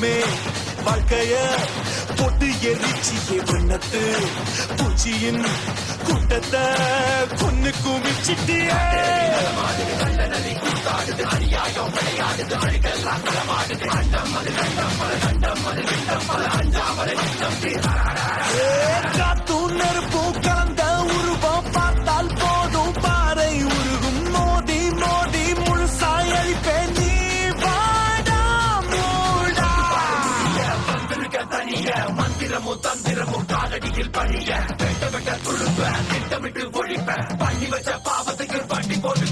தெய்வமே வாழ்க்கைய பொட்டு எரிச்சியே வண்ணத்து பூச்சியின் கூட்டத்தை கொன்னு குமிச்சிட்டியே காத்தும் நெருப்பும் கலந்த உருவம் பார்த்தால் போதும் பாறை உருகும் மோதி மோதி முழுசாய் அழிப்பேன் நீ வாடா மூடா மந்திரமோ தந்திரமோ காலடியில் பணிய வெட்ட வெட்ட துழுப்ப திட்டமிட்டு ஒழிப்ப பண்ணி வச்ச பாவத்துக்கு பண்ணி போட்டு